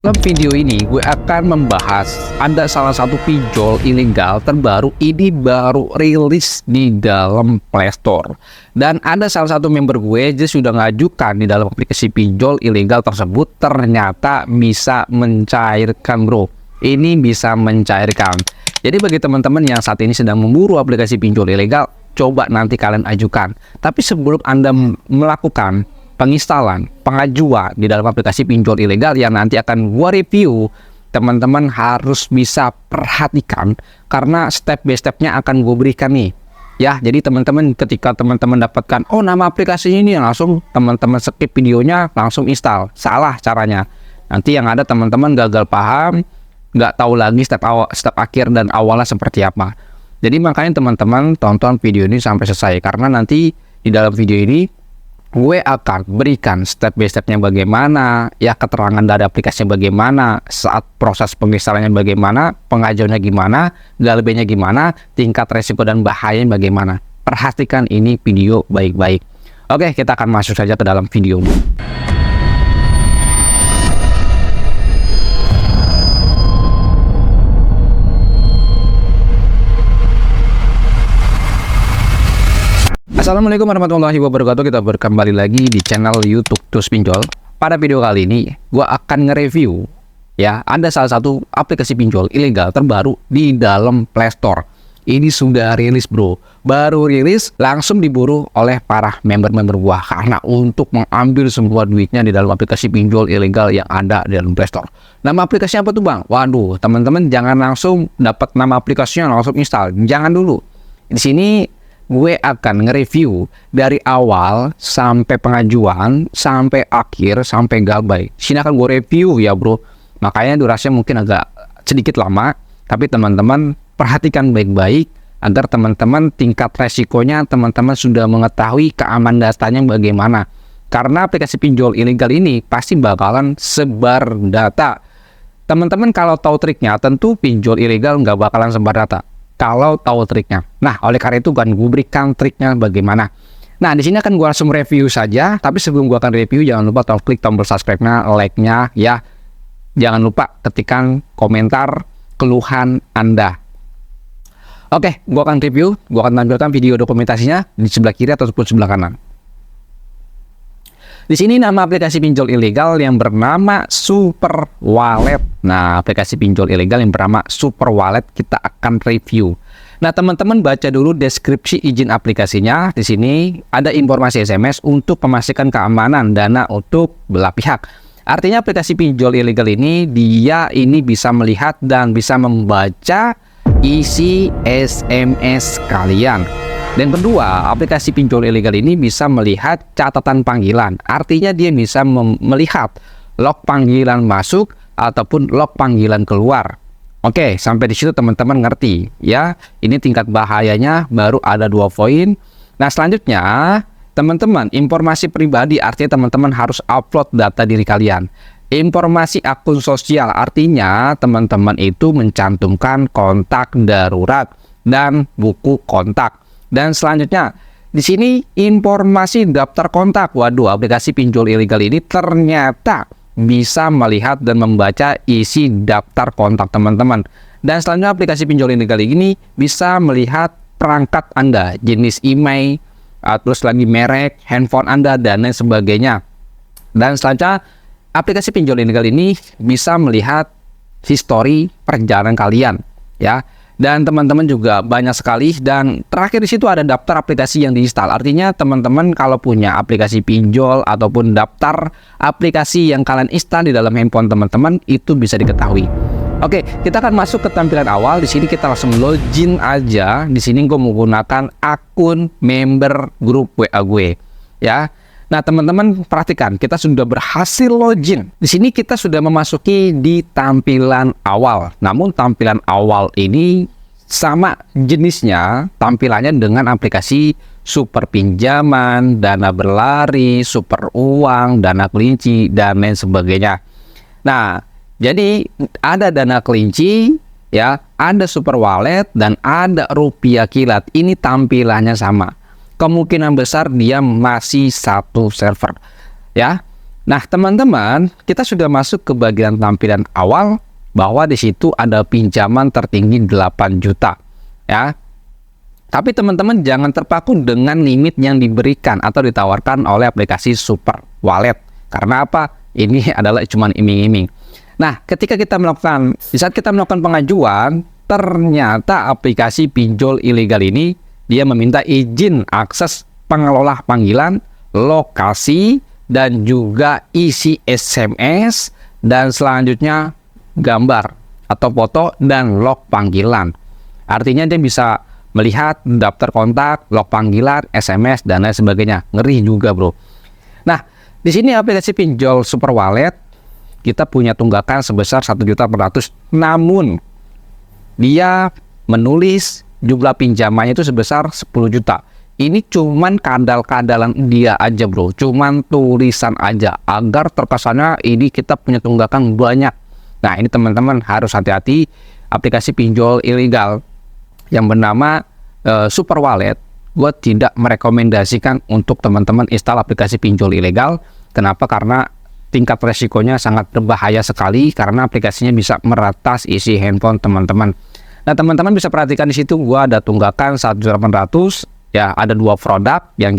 Dalam video ini gue akan membahas ada salah satu pinjol ilegal terbaru, ini baru rilis di dalam Play Store. Dan ada salah satu member gue dia sudah ngajukan di dalam aplikasi pinjol ilegal tersebut, ternyata bisa mencairkan bro. Ini bisa mencairkan. Jadi bagi teman-teman yang saat ini sedang memburu aplikasi pinjol ilegal, coba nanti kalian ajukan. Tapi sebelum Anda melakukan penginstalan, pengajuan di dalam aplikasi pinjol ilegal yang nanti akan gua review, teman-teman harus bisa perhatikan karena step by stepnya akan gue berikan nih. Ya, jadi teman-teman ketika teman-teman dapatkan, oh nama aplikasinya ini, langsung teman-teman skip videonya, langsung install. Salah caranya. Nanti yang ada teman-teman gagal paham, nggak tahu lagi step akhir dan awalnya seperti apa. Jadi makanya teman-teman tonton video ini sampai selesai, karena nanti di dalam video ini gue akan berikan step by stepnya bagaimana, ya keterangan dari aplikasinya bagaimana, saat proses penginstalannya bagaimana, pengajuannya gimana, galbenya gimana, tingkat resiko dan bahayanya bagaimana. Perhatikan ini video baik-baik. Oke, kita akan masuk saja ke dalam video ini. Assalamualaikum warahmatullahi wabarakatuh. Kita berkembali lagi di channel YouTube Tus Pinjol. Pada video kali ini gue akan nge-review, ya, ada salah satu aplikasi pinjol ilegal terbaru di dalam Play Store. Ini sudah rilis bro, baru rilis langsung diburu oleh para member-member gua karena untuk mengambil semua duitnya di dalam aplikasi pinjol ilegal yang ada di dalam Play Store. Nama aplikasinya apa tuh bang? Waduh, teman-teman jangan langsung dapat nama aplikasinya langsung install, jangan dulu. Di sini gue akan nge-review dari awal sampai pengajuan, sampai akhir, sampai galbay. Sini akan gue review ya bro. Makanya durasinya mungkin agak sedikit lama, tapi teman-teman perhatikan baik-baik agar teman-teman tingkat resikonya teman-teman sudah mengetahui keamanan datanya bagaimana. Karena aplikasi pinjol ilegal ini pasti bakalan sebar data. Teman-teman kalau tahu triknya, tentu pinjol ilegal nggak bakalan sebar data kalau tahu triknya. Nah, oleh karena itu kan gue berikan triknya bagaimana. Nah, di sini akan gue langsung review saja. Tapi sebelum gue akan review, jangan lupa klik tombol subscribe-nya, like-nya, ya. Jangan lupa ketikkan komentar keluhan Anda. Oke, gue akan review. Gue akan tampilkan video dokumentasinya di sebelah kiri ataupun sebelah kanan. Di sini nama aplikasi pinjol ilegal yang bernama Super Wallet. Nah, aplikasi pinjol ilegal yang bernama Super Wallet kita akan review. Nah, teman-teman baca dulu deskripsi izin aplikasinya. Di sini ada informasi SMS untuk memastikan keamanan dana untuk belah pihak. Artinya aplikasi pinjol ilegal ini ini bisa melihat dan bisa membaca isi SMS kalian. Dan kedua, aplikasi pinjol ilegal ini bisa melihat catatan panggilan. Artinya dia bisa melihat log panggilan masuk ataupun log panggilan keluar. Oke, sampai di situ teman-teman ngerti ya. Ini tingkat bahayanya baru ada 2 poin. Nah, selanjutnya teman-teman informasi pribadi, artinya teman-teman harus upload data diri kalian. Informasi akun sosial, artinya teman-teman itu mencantumkan kontak darurat dan buku kontak. Dan selanjutnya di sini informasi daftar kontak. Waduh, aplikasi pinjol ilegal ini ternyata bisa melihat dan membaca isi daftar kontak teman-teman. Dan selanjutnya aplikasi pinjol ilegal ini bisa melihat perangkat Anda, jenis email, terus lagi merek, handphone Anda dan lain sebagainya. Dan selanjutnya aplikasi pinjol ilegal ini bisa melihat histori perjalanan kalian, ya. Dan teman-teman juga banyak sekali. Dan terakhir di situ ada daftar aplikasi yang diinstal. Artinya teman-teman kalau punya aplikasi pinjol ataupun daftar aplikasi yang kalian install di dalam handphone teman-teman itu bisa diketahui. Oke, kita akan masuk ke tampilan awal. Di sini kita langsung login aja. Di sini gue menggunakan akun member grup WA gue, ya. Nah, teman-teman perhatikan, kita sudah berhasil login. Di sini kita sudah memasuki di tampilan awal. Namun tampilan awal ini sama jenisnya tampilannya dengan aplikasi super pinjaman, dana berlari, super uang, dana kelinci, dan lain sebagainya. Nah, jadi ada dana kelinci, ya, ada super wallet, dan ada rupiah kilat. Ini tampilannya sama. Kemungkinan besar dia masih satu server, ya. Nah, teman-teman, kita sudah masuk ke bagian tampilan awal bahwa di situ ada pinjaman tertinggi 8 juta, ya. Tapi teman-teman jangan terpaku dengan limit yang diberikan atau ditawarkan oleh aplikasi Super Wallet. Karena apa? Ini adalah cuma iming-iming. Nah, di saat kita melakukan pengajuan, ternyata aplikasi pinjol ilegal ini dia meminta izin akses pengelola panggilan, lokasi, dan juga isi SMS, dan selanjutnya gambar atau foto dan log panggilan. Artinya dia bisa melihat daftar kontak, log panggilan, SMS, dan lain sebagainya. Ngeri juga, bro. Nah, di sini aplikasi pinjol Super Wallet kita punya tunggakan sebesar 1.400.000. Namun dia menulis jumlah pinjamannya itu sebesar 10 juta. Ini cuman kadal-kadalan dia aja, bro. Cuman tulisan aja agar terkesannya ini kita punya tunggakan banyak. Nah, ini teman-teman harus hati-hati. Aplikasi pinjol ilegal yang bernama Super Wallet, gue tidak merekomendasikan untuk teman-teman install aplikasi pinjol ilegal. Kenapa? Karena tingkat resikonya sangat berbahaya sekali karena aplikasinya bisa meretas isi handphone teman-teman. Nah, teman-teman bisa perhatikan di situ gue ada tunggakan 1.800.000. Ya, ada 2 produk yang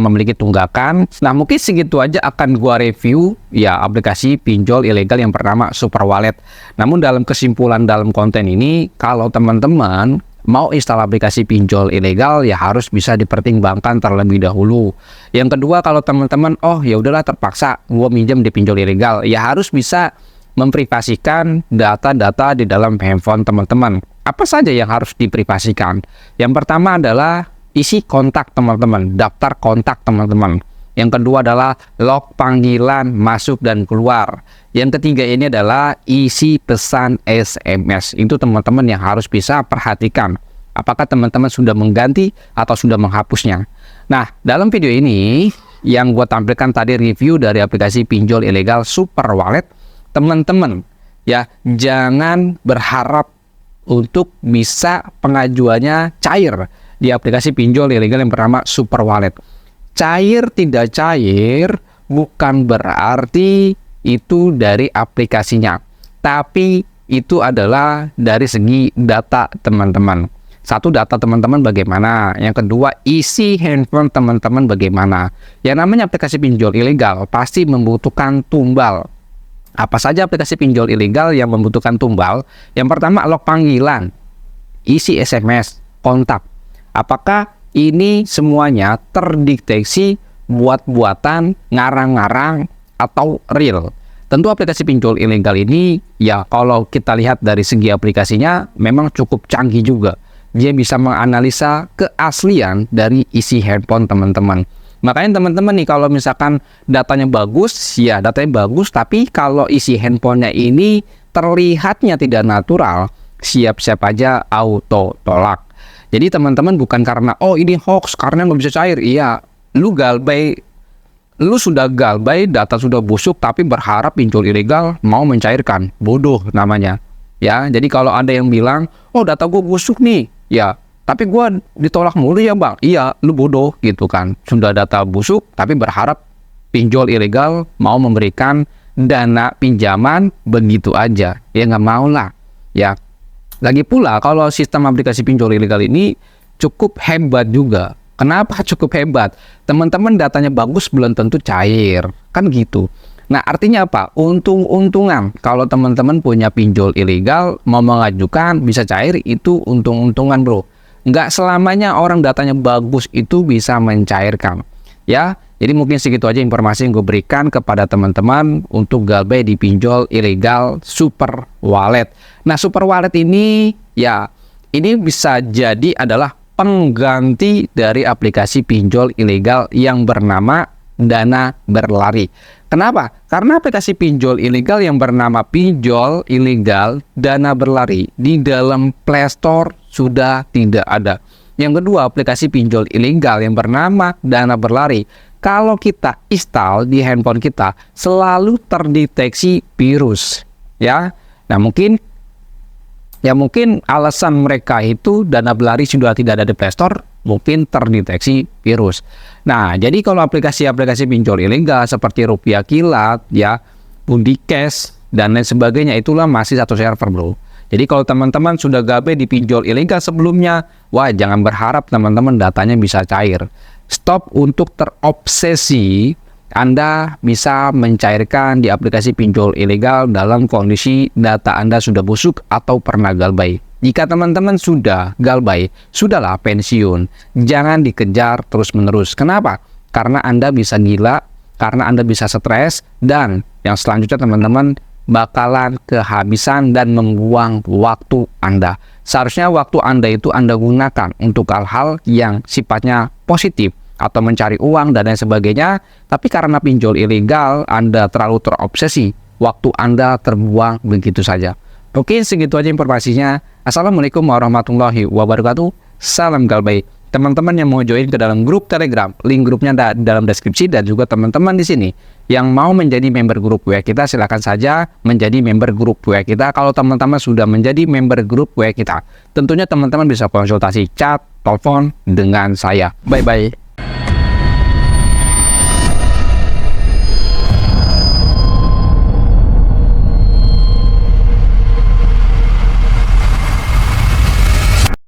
memiliki tunggakan. Nah, mungkin segitu aja akan gua review ya aplikasi pinjol ilegal yang bernama Super Wallet. Namun dalam kesimpulan dalam konten ini, kalau teman-teman mau install aplikasi pinjol ilegal ya harus bisa dipertimbangkan terlebih dahulu. Yang kedua, kalau teman-teman ya udahlah terpaksa gua minjem di pinjol ilegal, ya harus bisa memprivasikan data-data di dalam handphone teman-teman. Apa saja yang harus diprivasikan? Yang pertama adalah isi kontak teman-teman, daftar kontak teman-teman. Yang kedua adalah log panggilan masuk dan keluar. Yang ketiga ini adalah isi pesan SMS. Itu teman-teman yang harus bisa perhatikan. Apakah teman-teman sudah mengganti atau sudah menghapusnya. Nah, dalam video ini yang gue tampilkan tadi review dari aplikasi pinjol ilegal Super Wallet. Teman-teman ya jangan berharap untuk bisa pengajuannya cair di aplikasi pinjol ilegal yang bernama Super Wallet. Cair tidak cair bukan berarti itu dari aplikasinya, tapi itu adalah dari segi data teman-teman. Satu, data teman-teman bagaimana. Yang kedua, isi handphone teman-teman bagaimana. Yang namanya aplikasi pinjol ilegal pasti membutuhkan tumbal. Apa saja aplikasi pinjol ilegal yang membutuhkan tumbal? Yang pertama, log panggilan, isi SMS, kontak. Apakah ini semuanya terdeteksi buat-buatan, ngarang-ngarang, atau real? Tentu aplikasi pinjol ilegal ini, ya kalau kita lihat dari segi aplikasinya, memang cukup canggih juga. Dia bisa menganalisa keaslian dari isi handphone teman-teman. Makanya teman-teman nih, kalau misalkan datanya bagus, ya datanya bagus, tapi kalau isi handphonenya ini terlihatnya tidak natural, siap-siap aja auto tolak. Jadi teman-teman bukan karena ini hoax karena nggak bisa cair. Iya, lu sudah galbay, data sudah busuk, tapi berharap pinjol ilegal mau mencairkan. Bodoh namanya. Ya, jadi kalau ada yang bilang, data gue busuk nih, ya, tapi gue ditolak mulu ya bang. Iya, lu bodoh gitu kan. Sudah data busuk, tapi berharap pinjol ilegal mau memberikan dana pinjaman begitu aja. Ya nggak mau lah. Ya. Lagi pula kalau sistem aplikasi pinjol ilegal ini cukup hebat juga. Kenapa cukup hebat? Teman-teman datanya bagus belum tentu cair. Kan gitu. Nah, artinya apa? Untung-untungan. Kalau teman-teman punya pinjol ilegal mau mengajukan bisa cair, itu untung-untungan, bro. Nggak selamanya orang datanya bagus itu bisa mencairkan. Ya, jadi mungkin segitu aja informasi yang gue berikan kepada teman-teman untuk galbay di pinjol ilegal Super Wallet. Nah, Super Wallet ini ya ini bisa jadi adalah pengganti dari aplikasi pinjol ilegal yang bernama Dana Berlari. Kenapa? Karena aplikasi pinjol ilegal yang bernama pinjol ilegal Dana Berlari di dalam Play Store sudah tidak ada. Yang kedua, aplikasi pinjol ilegal yang bernama Dana Berlari, kalau kita install di handphone kita selalu terdeteksi virus, ya. Nah, mungkin alasan mereka itu Dana Berlari sudah tidak ada di Play Store, mungkin terdeteksi virus. Nah, jadi kalau aplikasi-aplikasi pinjol ilegal seperti Rupiah Kilat, ya, Bundicash, dan lain sebagainya, itulah masih satu server, bro. Jadi kalau teman-teman sudah gabe di pinjol ilegal sebelumnya, wah, jangan berharap teman-teman datanya bisa cair. Stop untuk terobsesi. Anda bisa mencairkan di aplikasi pinjol ilegal dalam kondisi data Anda sudah busuk atau pernah galbay. Jika teman-teman sudah galbay, sudahlah pensiun. Jangan dikejar terus-menerus. Kenapa? Karena Anda bisa gila, karena Anda bisa stres, dan yang selanjutnya teman-teman bakalan kehabisan dan membuang waktu Anda. Seharusnya waktu Anda itu Anda gunakan untuk hal-hal yang sifatnya positif, atau mencari uang dan lain sebagainya. Tapi karena pinjol ilegal, Anda terlalu terobsesi, waktu Anda terbuang begitu saja. Oke, segitu aja informasinya. Assalamualaikum warahmatullahi wabarakatuh. Salam galbay. Teman-teman yang mau join ke dalam grup Telegram, link grupnya ada di dalam deskripsi, dan juga teman-teman di sini yang mau menjadi member grup WA kita, silakan saja menjadi member grup WA kita. Kalau teman-teman sudah menjadi member grup WA kita, tentunya teman-teman bisa konsultasi chat, telepon dengan saya. Bye-bye.